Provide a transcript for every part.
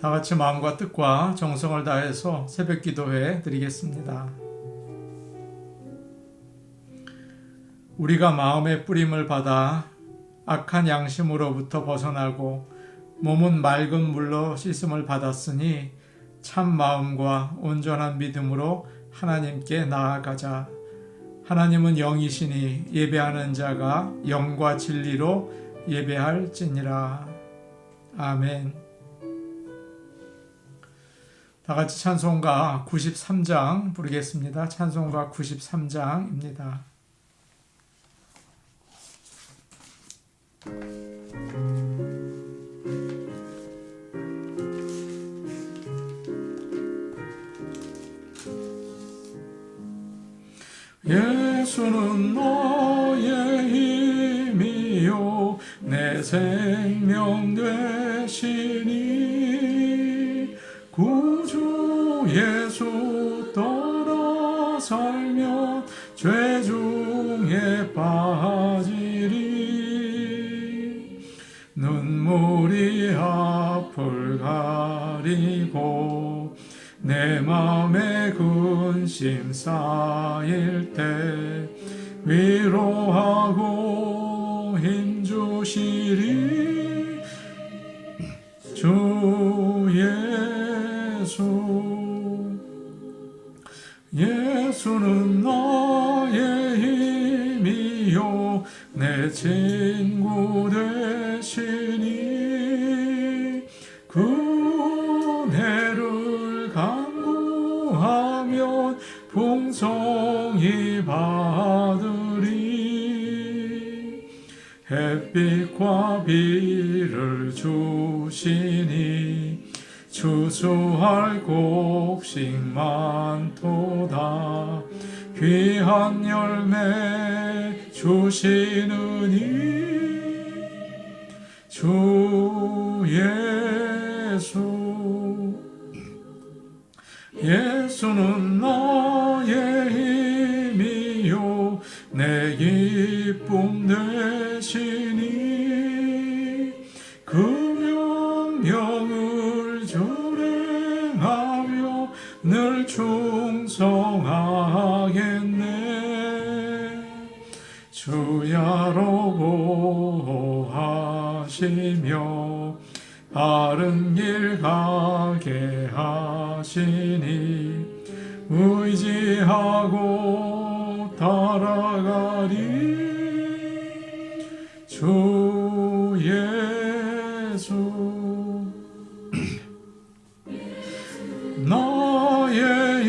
다 같이 마음과 뜻과 정성을 다해서 새벽 기도회 드리겠습니다. 우리가 마음의 뿌림을 받아 악한 양심으로부터 벗어나고 몸은 맑은 물로 씻음을 받았으니 참 마음과 온전한 믿음으로 하나님께 나아가자. 하나님은 영이시니 예배하는 자가 영과 진리로 예배할지니라. 아멘. 다 같이 찬송가 93장 부르겠습니다. 찬송가 93장입니다. 예수는 나의 힘이요 내 생명 되시니 구주 예수 떠나 살면 죄 중에 빠지리. 눈물이 앞을 가리고 내 맘에 근심 쌓일 때 위로하고 힘주시리. 주 예수는 나의 힘이요 내 친구 되시니 그 은혜를 간구하면 풍성히 받으리. 햇빛과 비를 주시니 추수할 곡식 많도다. 귀한 열매 주시느니 주 예수는 나의 힘이요 내 기쁨 되시니 그 명령을 준행하며 늘 충성하겠네. 주야로 보호하시며 바른 길 가게 하시니 의지하고 따라가리. 주 예수 나의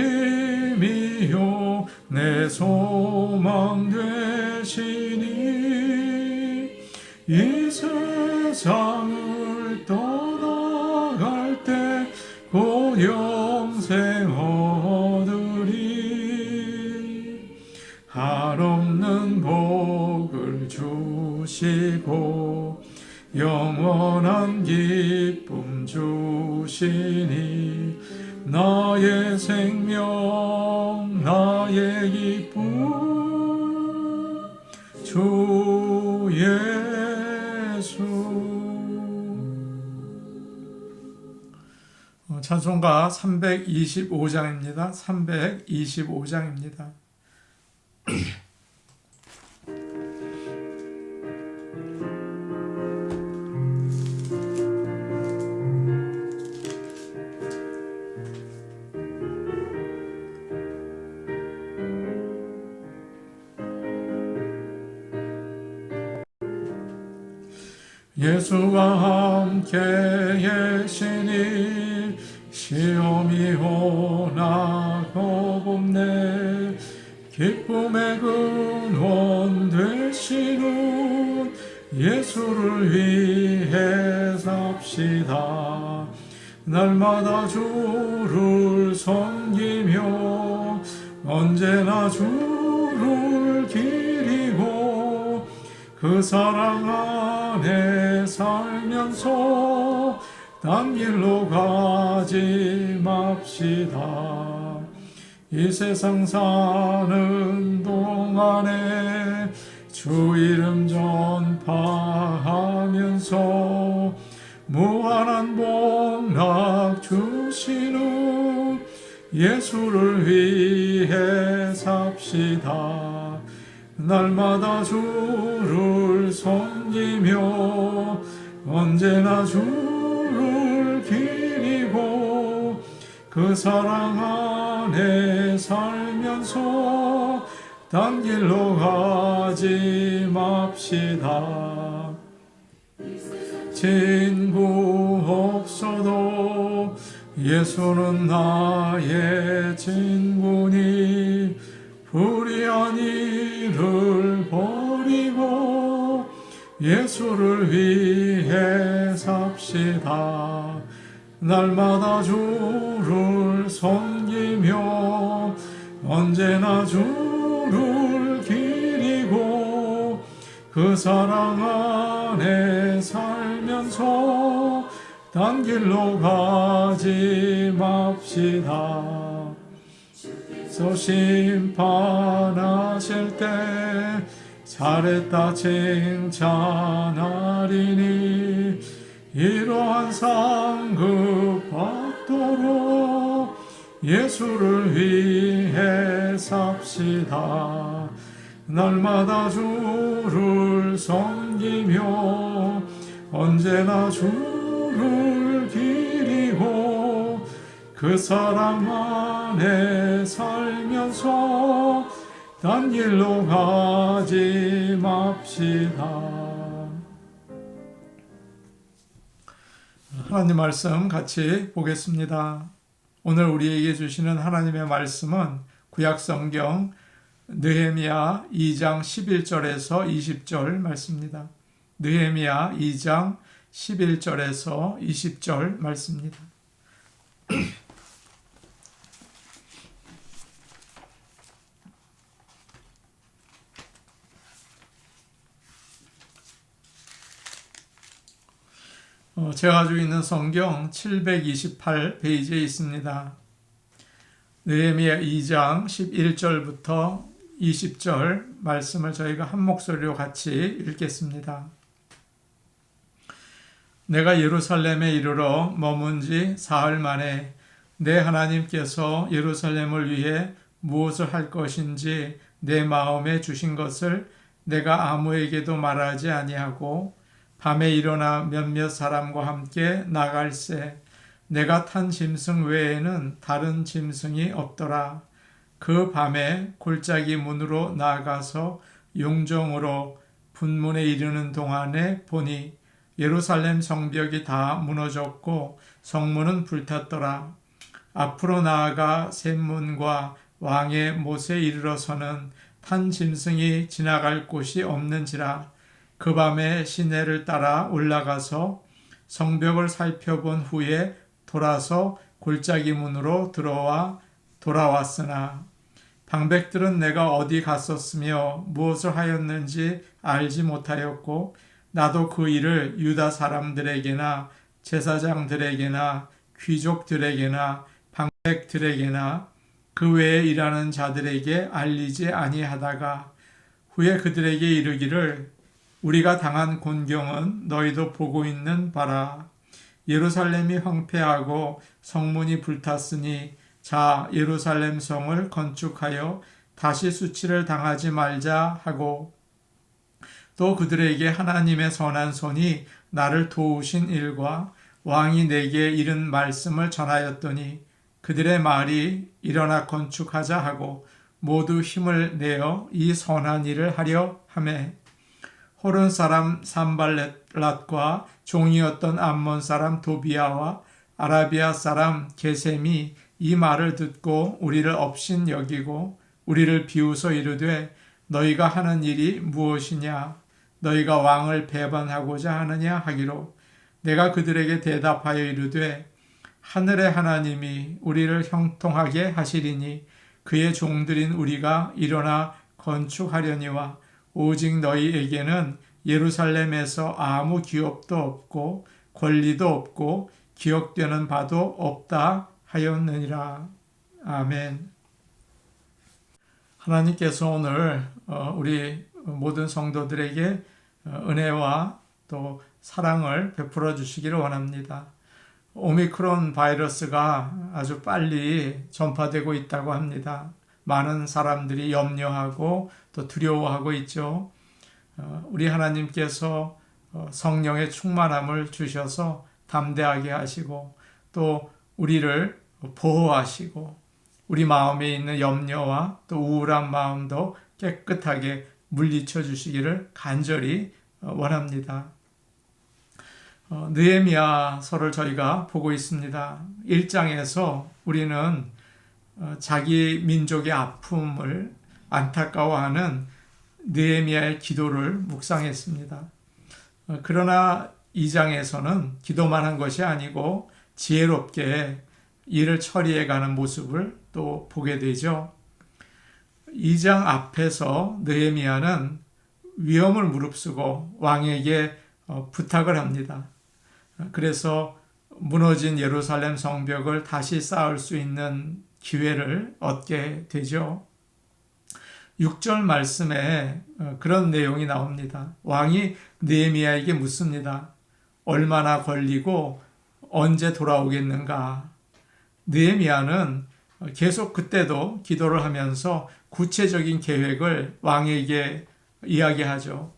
힘이요 내 소망 되시니 이 세상을 떠나갈 때 곧 영생 얻으리. 한없는 복을 주시고 영원한 기쁨 주시니 나의 생명 나의 기쁨 주 예수. 찬송가 325장입니다. 325장입니다. 예수와 함께 계시니 시험이 오나 겁없네. 기쁨의 근원 되시는 예수를 위해 삽시다. 날마다 주를 섬기며 언제나 주를 기리고 그 사랑 안에 살면서 딴 길로 가지 맙시다. 이 세상 사는 동안에 주 이름 전파하면서 무한한 복락 되시는 예수를 위해 삽시다. 날마다 주를 섬기며 언제나 주를 기리고 그 사랑 안에 살면서 딴 길로 가지 맙시다. 친구 없어도 예수는 나의 친구니 불의한 일을 버리고 예수를 위해 삽시다. 날마다 주를 섬기며 언제나 주를 기리고 그 사랑 안에 살면서 딴 길로 가지 맙시다. 서 심판하실 때 잘했다 칭찬하리니 이러한 상급 받도록 예수를 위해 삽시다. 날마다 주를 섬기며 언제나 주를 기리고 그 사랑 안에 살면서 딴 길로 가지 맙시다. 하나님 말씀 같이 보겠습니다. 오늘 우리에게 주시는 하나님의 말씀은 구약성경 느헤미야 2장 11절에서 20절 말씀입니다. 느헤미야 2장 11절에서 20절 말씀입니다. 제가 가지고 있는 성경 728페이지에 있습니다. 느헤미야 2장 11절부터 20절 말씀을 저희가 한 목소리로 같이 읽겠습니다. 내가 예루살렘에 이르러 머문 지 사흘 만에 내 하나님께서 예루살렘을 위해 무엇을 할 것인지 내 마음에 주신 것을 내가 아무에게도 말하지 아니하고 밤에 일어나 몇몇 사람과 함께 나갈새 내가 탄 짐승 외에는 다른 짐승이 없더라. 그 밤에 골짜기 문으로 나아가서 용정으로 분문에 이르는 동안에 보니 예루살렘 성벽이 다 무너졌고 성문은 불탔더라. 앞으로 나아가 샘문과 왕의 못에 이르러서는 탄 짐승이 지나갈 곳이 없는지라. 그 밤에 시내를 따라 올라가서 성벽을 살펴본 후에 돌아서 골짜기 문으로 돌아왔으나 방백들은 내가 어디 갔었으며 무엇을 하였는지 알지 못하였고 나도 그 일을 유다 사람들에게나 제사장들에게나 귀족들에게나 방백들에게나 그 외에 일하는 자들에게 알리지 아니하다가 후에 그들에게 이르기를 우리가 당한 곤경은 너희도 보고 있는 바라. 예루살렘이 황폐하고 성문이 불탔으니 자 예루살렘 성을 건축하여 다시 수치를 당하지 말자 하고 또 그들에게 하나님의 선한 손이 나를 도우신 일과 왕이 내게 이른 말씀을 전하였더니 그들의 말이 일어나 건축하자 하고 모두 힘을 내어 이 선한 일을 하려 하매 호른 사람 산발랏과 종이었던 암몬 사람 도비아와 아라비아 사람 게셈이 이 말을 듣고 우리를 업신 여기고 우리를 비웃어 이르되 너희가 하는 일이 무엇이냐 너희가 왕을 배반하고자 하느냐 하기로 내가 그들에게 대답하여 이르되 하늘의 하나님이 우리를 형통하게 하시리니 그의 종들인 우리가 일어나 건축하려니와 오직 너희에게는 예루살렘에서 아무 기업도 없고 권리도 없고 기억되는 바도 없다 하였느니라. 아멘. 하나님께서 오늘 우리 모든 성도들에게 은혜와 또 사랑을 베풀어 주시기를 원합니다. 오미크론 바이러스가 아주 빨리 전파되고 있다고 합니다. 많은 사람들이 염려하고 또 두려워하고 있죠. 우리 하나님께서 성령의 충만함을 주셔서 담대하게 하시고 또 우리를 보호하시고 우리 마음에 있는 염려와 또 우울한 마음도 깨끗하게 물리쳐 주시기를 간절히 원합니다. 느헤미야서를 저희가 보고 있습니다. 1장에서 우리는 자기 민족의 아픔을 안타까워하는 느헤미야의 기도를 묵상했습니다. 그러나 2장에서는 기도만 한 것이 아니고 지혜롭게 일을 처리해가는 모습을 또 보게 되죠. 2장 앞에서 느헤미야는 위험을 무릅쓰고 왕에게 부탁을 합니다. 그래서 무너진 예루살렘 성벽을 다시 쌓을 수 있는 기회를 얻게 되죠. 6절 말씀에 그런 내용이 나옵니다. 왕이 느헤미야에게 묻습니다. 얼마나 걸리고 언제 돌아오겠는가? 느헤미야는 계속 그때도 기도를 하면서 구체적인 계획을 왕에게 이야기하죠.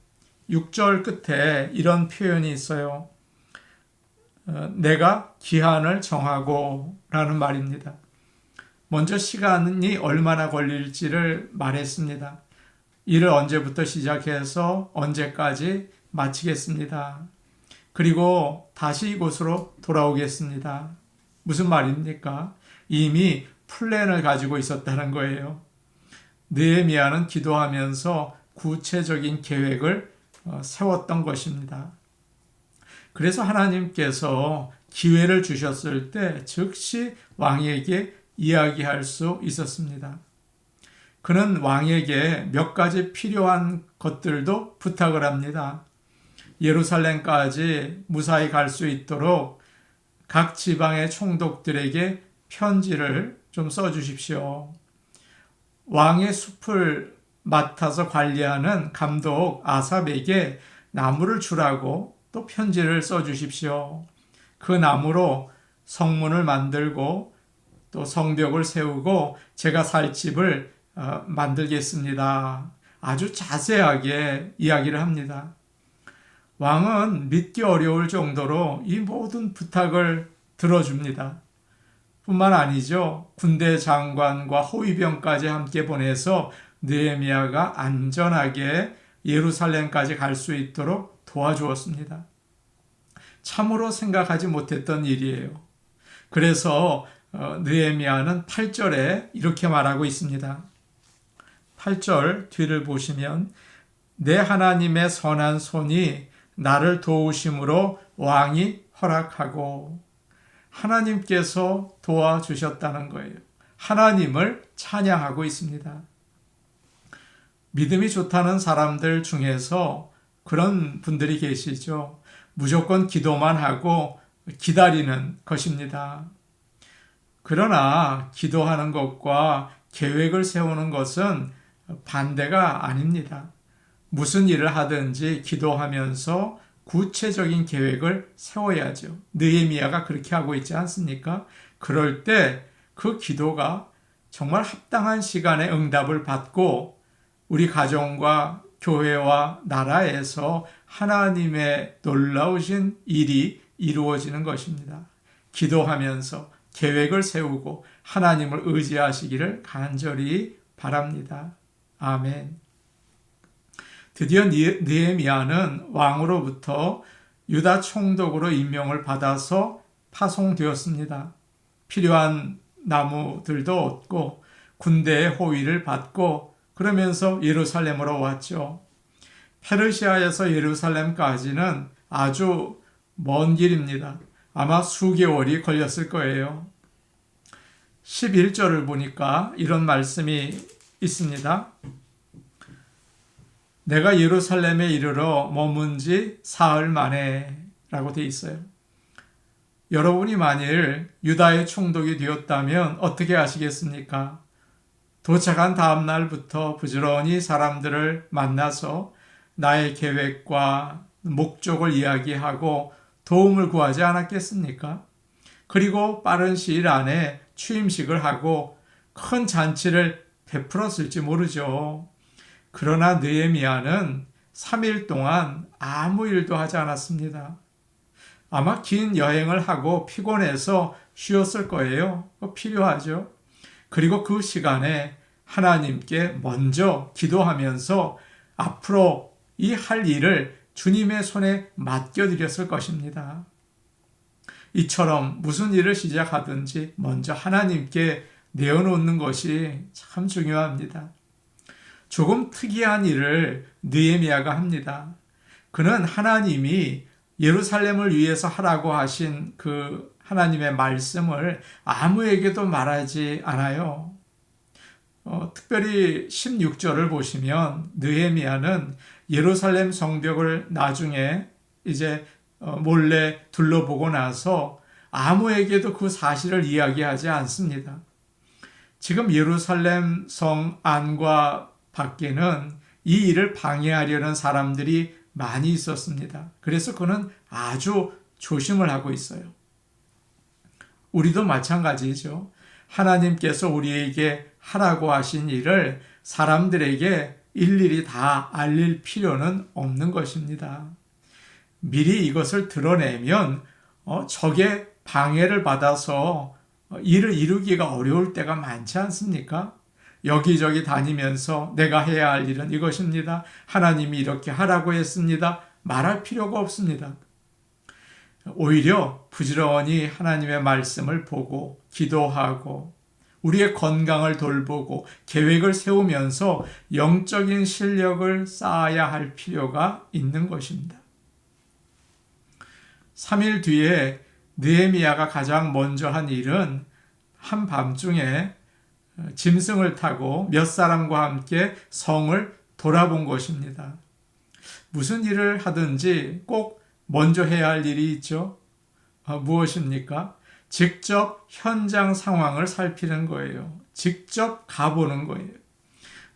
6절 끝에 이런 표현이 있어요. 내가 기한을 정하고 라는 말입니다. 먼저 시간이 얼마나 걸릴지를 말했습니다. 일을 언제부터 시작해서 언제까지 마치겠습니다. 그리고 다시 이곳으로 돌아오겠습니다. 무슨 말입니까? 이미 플랜을 가지고 있었다는 거예요. 느헤미야는 기도하면서 구체적인 계획을 세웠던 것입니다. 그래서 하나님께서 기회를 주셨을 때 즉시 왕에게 이야기할 수 있었습니다. 그는 왕에게 몇 가지 필요한 것들도 부탁을 합니다. 예루살렘까지 무사히 갈 수 있도록 각 지방의 총독들에게 편지를 좀 써주십시오. 왕의 숲을 맡아서 관리하는 감독 아삽에게 나무를 주라고 또 편지를 써주십시오. 그 나무로 성문을 만들고 또 성벽을 세우고 제가 살 집을 만들겠습니다. 아주 자세하게 이야기를 합니다. 왕은 믿기 어려울 정도로 이 모든 부탁을 들어줍니다. 뿐만 아니죠. 군대 장관과 호위병까지 함께 보내서 느헤미야가 안전하게 예루살렘까지 갈 수 있도록 도와주었습니다. 참으로 생각하지 못했던 일이에요. 그래서 느헤미야는 8절에 이렇게 말하고 있습니다. 8절 뒤를 보시면 내 하나님의 선한 손이 나를 도우심으로 왕이 허락하고 하나님께서 도와주셨다는 거예요. 하나님을 찬양하고 있습니다. 믿음이 좋다는 사람들 중에서 그런 분들이 계시죠. 무조건 기도만 하고 기다리는 것입니다. 그러나 기도하는 것과 계획을 세우는 것은 반대가 아닙니다. 무슨 일을 하든지 기도하면서 구체적인 계획을 세워야죠. 느헤미야가 그렇게 하고 있지 않습니까? 그럴 때 그 기도가 정말 합당한 시간에 응답을 받고 우리 가정과 교회와 나라에서 하나님의 놀라우신 일이 이루어지는 것입니다. 기도하면서 계획을 세우고 하나님을 의지하시기를 간절히 바랍니다. 아멘. 드디어 느헤미야는 왕으로부터 유다 총독으로 임명을 받아서 파송되었습니다. 필요한 나무들도 얻고 군대의 호위를 받고 그러면서 예루살렘으로 왔죠. 페르시아에서 예루살렘까지는 아주 먼 길입니다. 아마 수개월이 걸렸을 거예요. 11절을 보니까 이런 말씀이 있습니다. 내가 예루살렘에 이르러 머문 지 사흘 만에 라고 되어 있어요. 여러분이 만일 유다의 총독이 되었다면 어떻게 하시겠습니까? 도착한 다음 날부터 부지런히 사람들을 만나서 나의 계획과 목적을 이야기하고 도움을 구하지 않았겠습니까? 그리고 빠른 시일 안에 취임식을 하고 큰 잔치를 베풀었을지 모르죠. 그러나 느헤미야는 3일 동안 아무 일도 하지 않았습니다. 아마 긴 여행을 하고 피곤해서 쉬었을 거예요. 필요하죠. 그리고 그 시간에 하나님께 먼저 기도하면서 앞으로 이 할 일을 주님의 손에 맡겨드렸을 것입니다. 이처럼 무슨 일을 시작하든지 먼저 하나님께 내어놓는 것이 참 중요합니다. 조금 특이한 일을 느헤미야가 합니다. 그는 하나님이 예루살렘을 위해서 하라고 하신 그 하나님의 말씀을 아무에게도 말하지 않아요. 특별히 16절을 보시면 느헤미야는 예루살렘 성벽을 나중에 이제 몰래 둘러보고 나서 아무에게도 그 사실을 이야기하지 않습니다. 지금 예루살렘 성 안과 밖에는 이 일을 방해하려는 사람들이 많이 있었습니다. 그래서 그는 아주 조심을 하고 있어요. 우리도 마찬가지죠. 하나님께서 우리에게 하라고 하신 일을 사람들에게 일일이 다 알릴 필요는 없는 것입니다. 미리 이것을 드러내면 적의 방해를 받아서 일을 이루기가 어려울 때가 많지 않습니까? 여기저기 다니면서 내가 해야 할 일은 이것입니다. 하나님이 이렇게 하라고 했습니다. 말할 필요가 없습니다. 오히려 부지런히 하나님의 말씀을 보고 기도하고 우리의 건강을 돌보고 계획을 세우면서 영적인 실력을 쌓아야 할 필요가 있는 것입니다. 3일 뒤에 느헤미야가 가장 먼저 한 일은 한밤중에 짐승을 타고 몇 사람과 함께 성을 돌아본 것입니다. 무슨 일을 하든지 꼭 먼저 해야 할 일이 있죠. 무엇입니까? 직접 현장 상황을 살피는 거예요. 직접 가보는 거예요.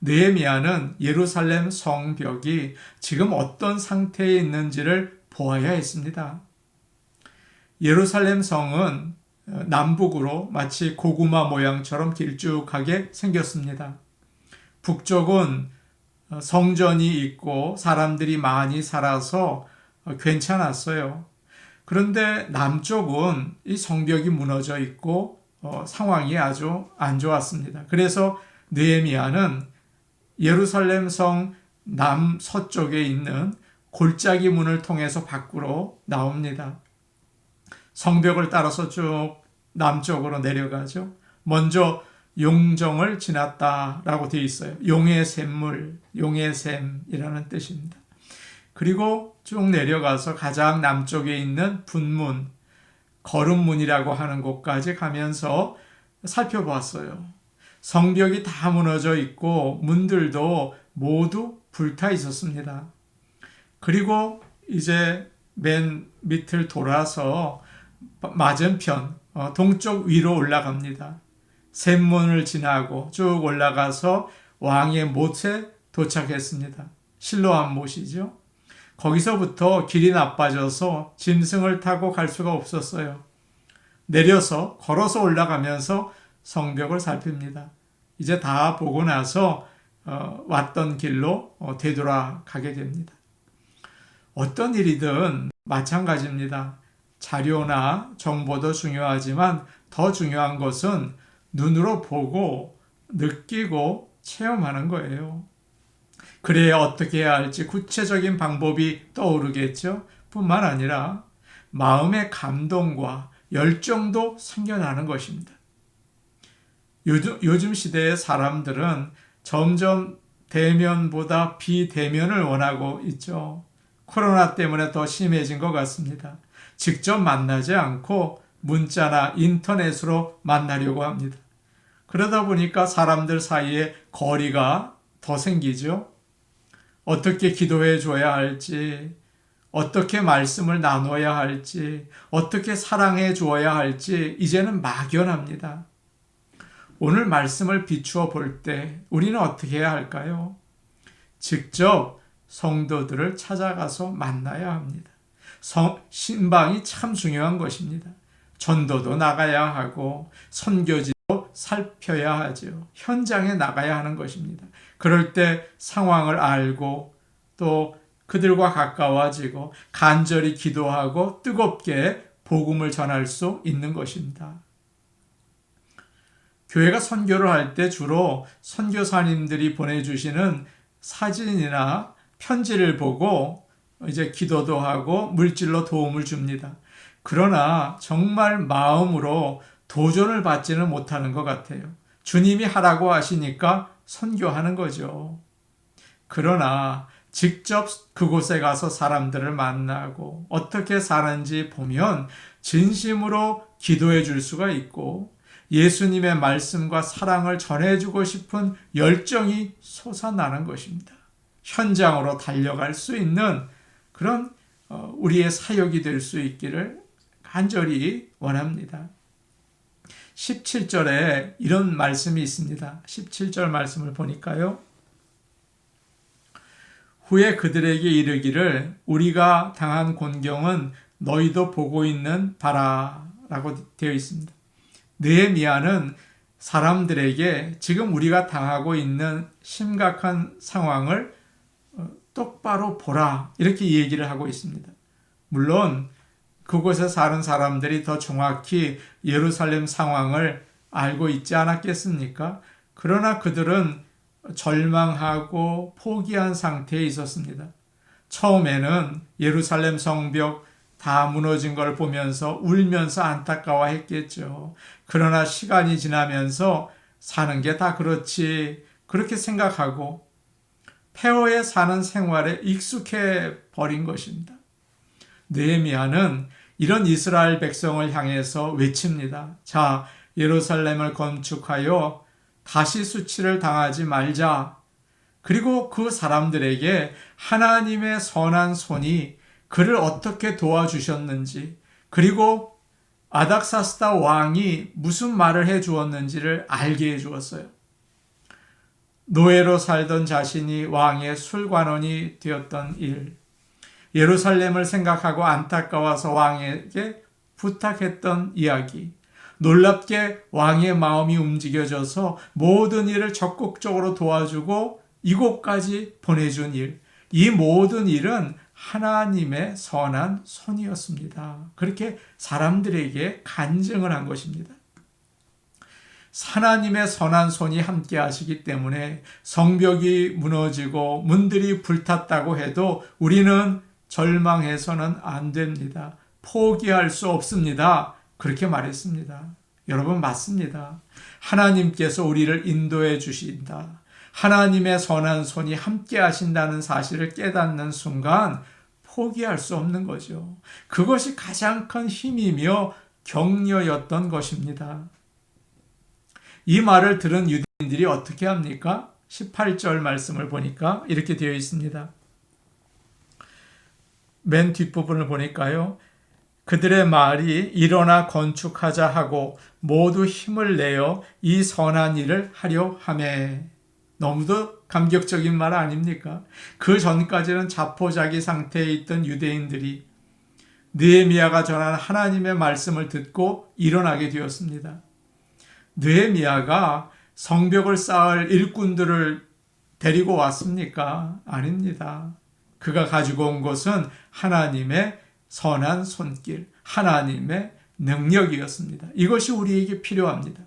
느헤미야는 예루살렘 성벽이 지금 어떤 상태에 있는지를 보아야 했습니다. 예루살렘 성은 남북으로 마치 고구마 모양처럼 길쭉하게 생겼습니다. 북쪽은 성전이 있고 사람들이 많이 살아서 괜찮았어요. 그런데 남쪽은 이 성벽이 무너져 있고 상황이 아주 안 좋았습니다. 그래서 느헤미야는 예루살렘 성 남서쪽에 있는 골짜기 문을 통해서 밖으로 나옵니다. 성벽을 따라서 쭉 남쪽으로 내려가죠. 먼저 용정을 지났다라고 되어 있어요. 용의 샘물, 용의 샘이라는 뜻입니다. 그리고 쭉 내려가서 가장 남쪽에 있는 분문, 거름문이라고 하는 곳까지 가면서 살펴보았어요. 성벽이 다 무너져 있고 문들도 모두 불타 있었습니다. 그리고 이제 맨 밑을 돌아서 맞은편 동쪽 위로 올라갑니다. 샘문을 지나고 쭉 올라가서 왕의 못에 도착했습니다. 실로암 못이죠. 거기서부터 길이 나빠져서 짐승을 타고 갈 수가 없었어요. 내려서 걸어서 올라가면서 성벽을 살핍니다. 이제 다 보고 나서 왔던 길로 되돌아가게 됩니다. 어떤 일이든 마찬가지입니다. 자료나 정보도 중요하지만 더 중요한 것은 눈으로 보고 느끼고 체험하는 거예요. 그래야 어떻게 해야 할지 구체적인 방법이 떠오르겠죠. 뿐만 아니라 마음의 감동과 열정도 생겨나는 것입니다. 요즘 시대의 사람들은 점점 대면보다 비대면을 원하고 있죠. 코로나 때문에 더 심해진 것 같습니다. 직접 만나지 않고 문자나 인터넷으로 만나려고 합니다. 그러다 보니까 사람들 사이에 거리가 더 생기죠. 어떻게 기도해 줘야 할지, 어떻게 말씀을 나눠야 할지, 어떻게 사랑해 주어야 할지 이제는 막연합니다. 오늘 말씀을 비추어 볼 때 우리는 어떻게 해야 할까요? 직접 성도들을 찾아가서 만나야 합니다. 신방이 참 중요한 것입니다. 전도도 나가야 하고 선교지도 살펴야 하죠. 현장에 나가야 하는 것입니다. 그럴 때 상황을 알고 또 그들과 가까워지고 간절히 기도하고 뜨겁게 복음을 전할 수 있는 것입니다. 교회가 선교를 할 때 주로 선교사님들이 보내주시는 사진이나 편지를 보고 이제 기도도 하고 물질로 도움을 줍니다. 그러나 정말 마음으로 도전을 받지는 못하는 것 같아요. 주님이 하라고 하시니까 선교하는 거죠. 그러나 직접 그곳에 가서 사람들을 만나고 어떻게 사는지 보면 진심으로 기도해 줄 수가 있고 예수님의 말씀과 사랑을 전해주고 싶은 열정이 솟아나는 것입니다. 현장으로 달려갈 수 있는 그런 우리의 사역이 될 수 있기를 간절히 원합니다. 17절에 이런 말씀이 있습니다. 17절 말씀을 보니까요. 후에 그들에게 이르기를 우리가 당한 곤경은 너희도 보고 있는 바라 라고 되어 있습니다. 느헤미야는 사람들에게 지금 우리가 당하고 있는 심각한 상황을 똑바로 보라 이렇게 얘기를 하고 있습니다. 물론 그곳에 사는 사람들이 더 정확히 예루살렘 상황을 알고 있지 않았겠습니까? 그러나 그들은 절망하고 포기한 상태에 있었습니다. 처음에는 예루살렘 성벽 다 무너진 걸 보면서 울면서 안타까워했겠죠. 그러나 시간이 지나면서 사는 게 다 그렇지 그렇게 생각하고 폐허에 사는 생활에 익숙해 버린 것입니다. 느헤미야는 이런 이스라엘 백성을 향해서 외칩니다. 자, 예루살렘을 건축하여 다시 수치를 당하지 말자. 그리고 그 사람들에게 하나님의 선한 손이 그를 어떻게 도와주셨는지, 그리고 아닥사스다 왕이 무슨 말을 해 주었는지를 알게 해 주었어요. 노예로 살던 자신이 왕의 술관원이 되었던 일, 예루살렘을 생각하고 안타까워서 왕에게 부탁했던 이야기, 놀랍게 왕의 마음이 움직여져서 모든 일을 적극적으로 도와주고 이곳까지 보내준 일, 이 모든 일은 하나님의 선한 손이었습니다. 그렇게 사람들에게 간증을 한 것입니다. 하나님의 선한 손이 함께 하시기 때문에 성벽이 무너지고 문들이 불탔다고 해도 우리는 절망해서는 안 됩니다. 포기할 수 없습니다. 그렇게 말했습니다. 여러분 맞습니다. 하나님께서 우리를 인도해 주신다. 하나님의 선한 손이 함께 하신다는 사실을 깨닫는 순간 포기할 수 없는 거죠. 그것이 가장 큰 힘이며 격려였던 것입니다. 이 말을 들은 유대인들이 어떻게 합니까? 18절 말씀을 보니까 이렇게 되어 있습니다. 맨 뒷부분을 보니까요. 그들의 말이 일어나 건축하자 하고 모두 힘을 내어 이 선한 일을 하려 하매. 너무도 감격적인 말 아닙니까? 그 전까지는 자포자기 상태에 있던 유대인들이 느헤미야가 전한 하나님의 말씀을 듣고 일어나게 되었습니다. 느헤미야가 성벽을 쌓을 일꾼들을 데리고 왔습니까? 아닙니다. 그가 가지고 온 것은 하나님의 선한 손길, 하나님의 능력이었습니다. 이것이 우리에게 필요합니다.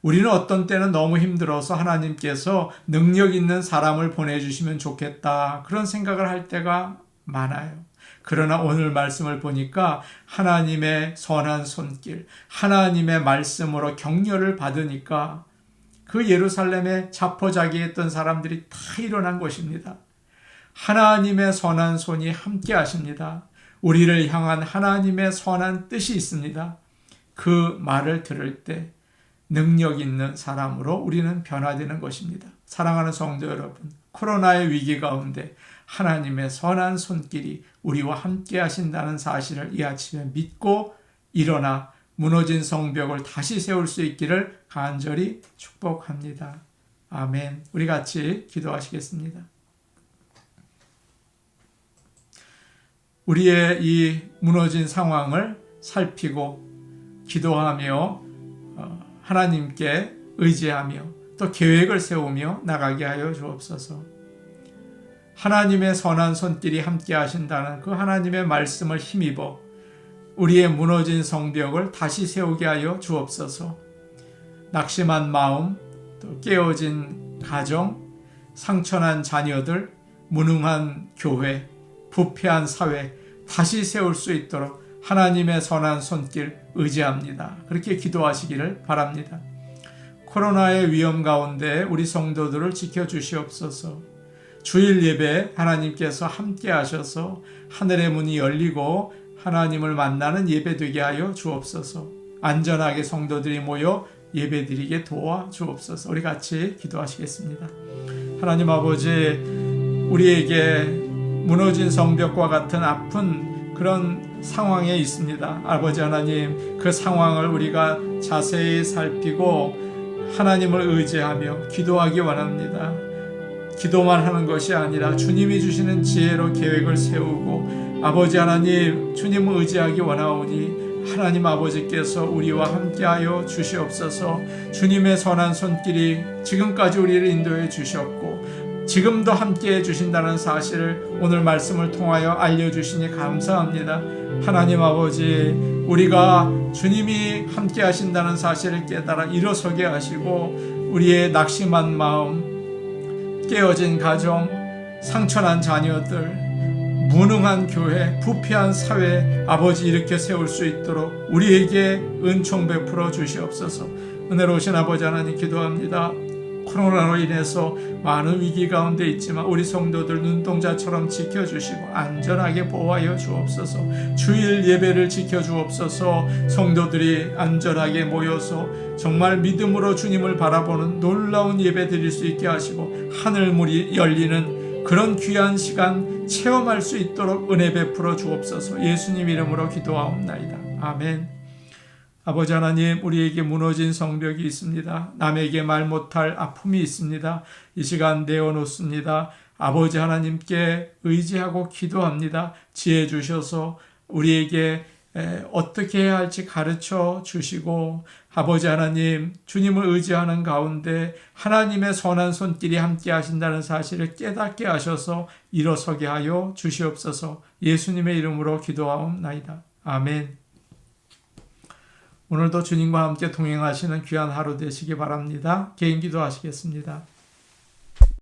우리는 어떤 때는 너무 힘들어서 하나님께서 능력 있는 사람을 보내주시면 좋겠다 그런 생각을 할 때가 많아요. 그러나 오늘 말씀을 보니까 하나님의 선한 손길, 하나님의 말씀으로 격려를 받으니까 그 예루살렘에 자포자기했던 사람들이 다 일어난 것입니다. 하나님의 선한 손이 함께 하십니다. 우리를 향한 하나님의 선한 뜻이 있습니다. 그 말을 들을 때 능력 있는 사람으로 우리는 변화되는 것입니다. 사랑하는 성도 여러분, 코로나의 위기 가운데 하나님의 선한 손길이 우리와 함께 하신다는 사실을 이 아침에 믿고 일어나 무너진 성벽을 다시 세울 수 있기를 간절히 축복합니다. 아멘. 우리 같이 기도하시겠습니다. 우리의 이 무너진 상황을 살피고 기도하며 하나님께 의지하며 또 계획을 세우며 나가게 하여 주옵소서. 하나님의 선한 손길이 함께 하신다는 그 하나님의 말씀을 힘입어 우리의 무너진 성벽을 다시 세우게 하여 주옵소서. 낙심한 마음, 또 깨어진 가정, 상처난 자녀들, 무능한 교회, 부패한 사회 다시 세울 수 있도록 하나님의 선한 손길 의지합니다. 그렇게 기도하시기를 바랍니다. 코로나의 위험 가운데 우리 성도들을 지켜주시옵소서. 주일 예배 하나님께서 함께 하셔서 하늘의 문이 열리고 하나님을 만나는 예배 되게 하여 주옵소서. 안전하게 성도들이 모여 예배 드리게 도와 주옵소서. 우리 같이 기도하시겠습니다. 하나님 아버지, 우리에게 무너진 성벽과 같은 아픈 그런 상황에 있습니다. 아버지 하나님, 그 상황을 우리가 자세히 살피고 하나님을 의지하며 기도하기 원합니다. 기도만 하는 것이 아니라 주님이 주시는 지혜로 계획을 세우고 아버지 하나님, 주님을 의지하기 원하오니 하나님 아버지께서 우리와 함께하여 주시옵소서. 주님의 선한 손길이 지금까지 우리를 인도해 주셨고 지금도 함께해 주신다는 사실을 오늘 말씀을 통하여 알려주시니 감사합니다. 하나님 아버지, 우리가 주님이 함께 하신다는 사실을 깨달아 일어서게 하시고 우리의 낙심한 마음, 깨어진 가정, 상처난 자녀들, 무능한 교회, 부패한 사회 아버지 이렇게 세울 수 있도록 우리에게 은총 베풀어 주시옵소서. 은혜로우신 아버지 하나님 기도합니다. 코로나로 인해서 많은 위기 가운데 있지만 우리 성도들 눈동자처럼 지켜주시고 안전하게 보호하여 주옵소서. 주일 예배를 지켜주옵소서. 성도들이 안전하게 모여서 정말 믿음으로 주님을 바라보는 놀라운 예배 드릴 수 있게 하시고 하늘문이 열리는 그런 귀한 시간 체험할 수 있도록 은혜 베풀어 주옵소서. 예수님 이름으로 기도하옵나이다. 아멘. 아버지 하나님, 우리에게 무너진 성벽이 있습니다. 남에게 말 못할 아픔이 있습니다. 이 시간 내어놓습니다. 아버지 하나님께 의지하고 기도합니다. 지혜 주셔서 우리에게 어떻게 해야 할지 가르쳐 주시고 아버지 하나님, 주님을 의지하는 가운데 하나님의 선한 손길이 함께 하신다는 사실을 깨닫게 하셔서 일어서게 하여 주시옵소서. 예수님의 이름으로 기도하옵나이다. 아멘. 오늘도 주님과 함께 동행하시는 귀한 하루 되시기 바랍니다. 개인 기도하시겠습니다.